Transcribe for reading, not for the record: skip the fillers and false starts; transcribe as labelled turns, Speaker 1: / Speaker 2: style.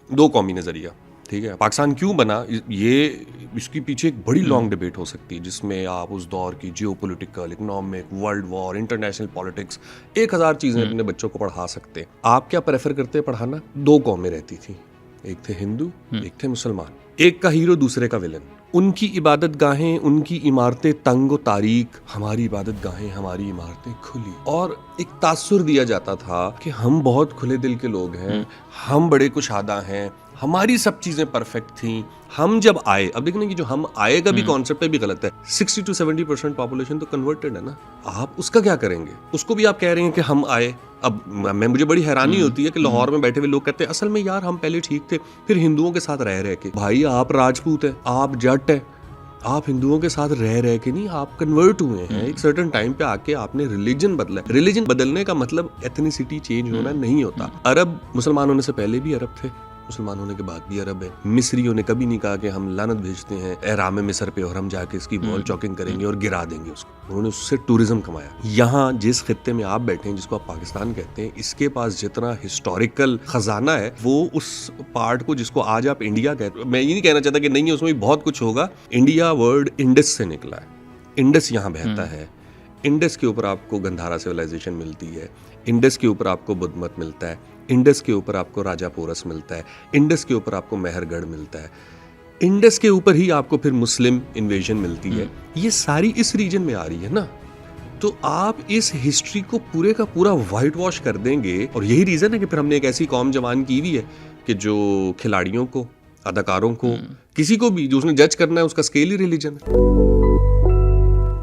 Speaker 1: दो कौमी नज़रिया, ठीक है। पाकिस्तान क्यों बना, ये इसके पीछे एक बड़ी लॉन्ग डिबेट हो सकती है, जिसमें आप उस दौर की geopolitical, economic, world war, international politics, 1000 चीज़ें अपने बच्चों को पढ़ा सकते हैं। आप क्या प्रेफर करते हैं पढ़ाना? दो कौमें रहती थी, एक थे हिंदू, एक थे मुसलमान, एक का हीरो दूसरे का विलन। उनकी इबादत गाहें, उनकी इमारतें तंग व तारीक, हमारी इबादत गाहें, हमारी इमारतें खुली। और एक तासुर दिया जाता था कि हम बहुत खुले दिल के लोग हैं, हम बड़े कुशादा हैं, हमारी सब चीजें परफेक्ट थी। हम जब आए, अब देखने की जो हम आए का भी कॉन्सेप्ट है भी गलत है। 60 to 70% पॉपुलेशन तो कन्वर्टेड है ना, आप उसका क्या करेंगे? उसको भी आप कह रहे हैं कि हम आए। अब मुझे बड़ी हैरानी होती है कि लाहौर में बैठे हुए लोग कहते हैं असल में यार हम पहले ठीक थे, फिर हिंदुओं के साथ रह के। भाई आप राजपूत है, आप जट है, आप हिंदुओं के साथ रह के नहीं, आप कन्वर्ट हुए हैं। एक सर्टेन टाइम पे आके आपने रिलीजन बदला। रिलीजन बदलने का मतलब एथनिसिटी चेंज होना नहीं होता। अरब मुसलमान होने से पहले भी अरब थे, मुसलमान होने के बाद भी अरब है। मिस्रियों ने कभी नहीं कहा कि हम लानत भेजते हैं एहराम मिस्र पे और हम जाके इसकी वॉल चॉकिंग करेंगे और गिरा देंगे उसको। उन्होंने उससे टूरिज्म कमाया। यहाँ जिस खित्ते में आप बैठे हैं, जिसको आप पाकिस्तान कहते हैं, इसके पास जितना हिस्टोरिकल खजाना है, वो उस पार्ट को जिसको आज आप इंडिया कहते हैं, मैं ये नहीं कहना चाहता कि नहीं है, उसमें भी बहुत कुछ होगा। इंडिया वर्ड इंडस से निकला है, इंडस यहाँ बहता है, इंडस के ऊपर आपको गंधारा सिविलाइजेशन मिलती है, इंडस के ऊपर आपको बुद्ध मत मिलता है, इंडस के ऊपर आपको राजा पोरस मिलता है, इंडस के ऊपर आपको मेहरगढ़ मिलता है, इंडस के ऊपर ही आपको फिर मुस्लिम इन्वेजन मिलती है। ये सारी इस रीजन में आ रही है ना। तो आप इस हिस्ट्री को पूरे का पूरा वाइट वॉश कर देंगे, और यही रीजन है कि फिर हमने एक ऐसी कौम जवान की हुई है कि जो खिलाड़ियों को, अदाकारों को, किसी को भी जो उसने जज करना है, उसका स्केल ही रिलीजन है।